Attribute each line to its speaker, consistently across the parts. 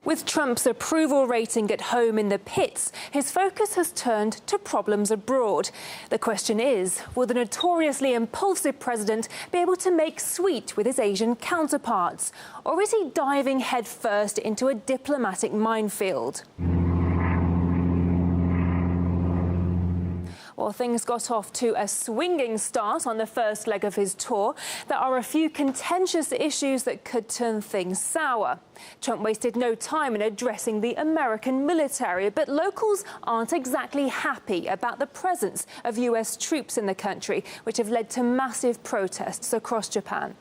Speaker 1: With Trump's approval rating at home in the pits, his focus has turned to problems abroad. The question is, will the notoriously impulsive president be able to make sweet with his Asian counterparts? Or is he diving headfirst into a diplomatic minefield? Well, things got off to a swinging start on the first leg of his tour. There are a few contentious issues that could turn things sour. Trump wasted no time in addressing the American military, but locals aren't exactly happy about the presence of US troops in the country, which have led to massive protests across Japan.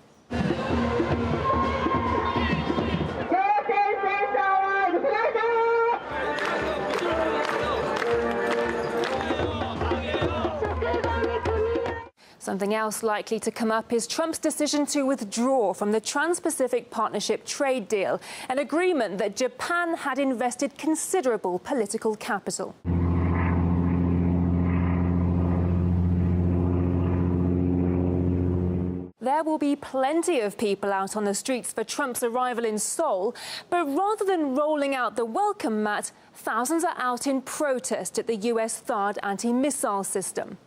Speaker 1: Something else likely to come up is Trump's decision to withdraw from the Trans-Pacific Partnership trade deal, an agreement that Japan had invested considerable political capital. There will be plenty of people out on the streets for Trump's arrival in Seoul, but rather than rolling out the welcome mat, thousands are out in protest at the US THAAD anti-missile system.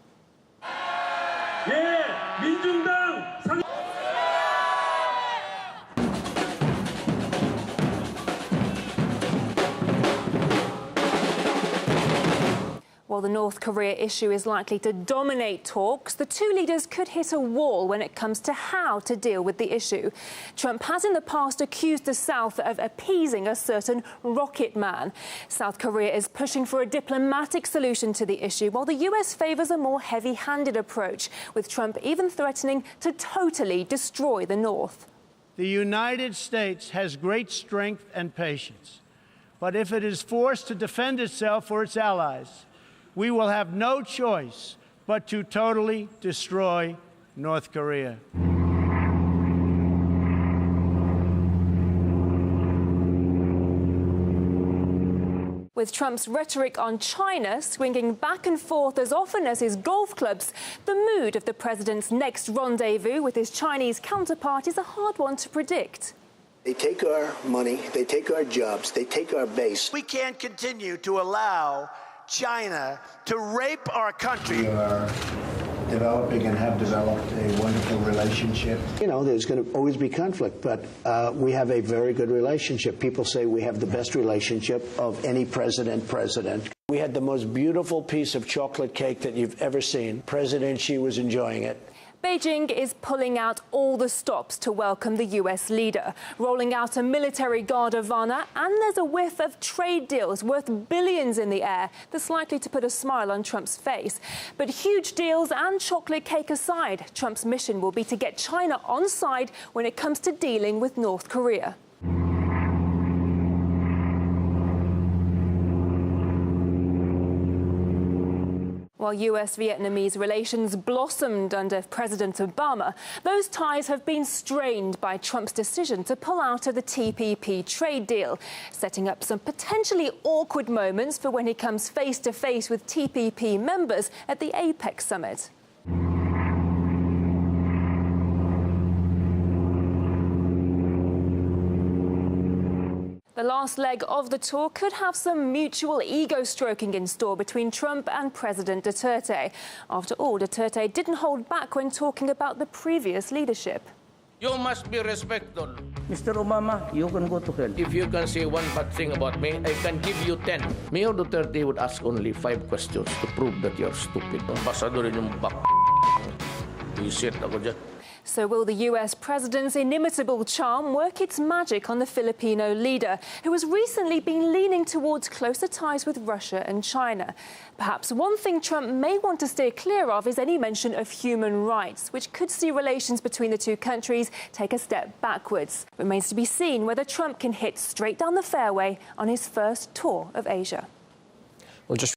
Speaker 1: While the North Korea issue is likely to dominate talks, the two leaders could hit a wall when it comes to how to deal with the issue. Trump has in the past accused the South of appeasing a certain rocket man. South Korea is pushing for a diplomatic solution to the issue, while the US favours a more heavy-handed approach, with Trump even threatening to totally destroy the North.
Speaker 2: The United States has great strength and patience, but if it is forced to defend itself or its allies, we will have no choice but to totally destroy North Korea.
Speaker 1: With Trump's rhetoric on China swinging back and forth as often as his golf clubs, the mood of the president's next rendezvous with his Chinese counterpart is a hard one to predict.
Speaker 3: They take our money, they take our jobs, they take our base.
Speaker 4: We can't continue to allow China to rape our country.
Speaker 5: We are developing and have developed a wonderful relationship.
Speaker 3: You know, there's going to always be conflict, but we have a very good relationship. People say we have the best relationship of any president. We had the most beautiful piece of chocolate cake that you've ever seen. President Xi was enjoying it.
Speaker 1: Beijing is pulling out all the stops to welcome the US leader, rolling out a military guard of honor, and there's a whiff of trade deals worth billions in the air that's likely to put a smile on Trump's face. But huge deals and chocolate cake aside, Trump's mission will be to get China on side when it comes to dealing with North Korea. While US-Vietnamese relations blossomed under President Obama, those ties have been strained by Trump's decision to pull out of the TPP trade deal, setting up some potentially awkward moments for when he comes face-to-face with TPP members at the APEC summit. The last leg of the tour could have some mutual ego-stroking in store between Trump and President Duterte. After all, Duterte didn't hold back when talking about the previous leadership.
Speaker 6: You must be respected.
Speaker 7: Mr. Obama, you can go to hell.
Speaker 6: If you can say one bad thing about me, I can give you 10. Mayor Duterte would ask only 5 questions to prove that you're stupid. Ambassador yung Isit ako dyan.
Speaker 1: So will the US president's inimitable charm work its magic on the Filipino leader, who has recently been leaning towards closer ties with Russia and China? Perhaps one thing Trump may want to steer clear of is any mention of human rights, which could see relations between the two countries take a step backwards. Remains to be seen whether Trump can hit straight down the fairway on his first tour of Asia.
Speaker 8: Well, just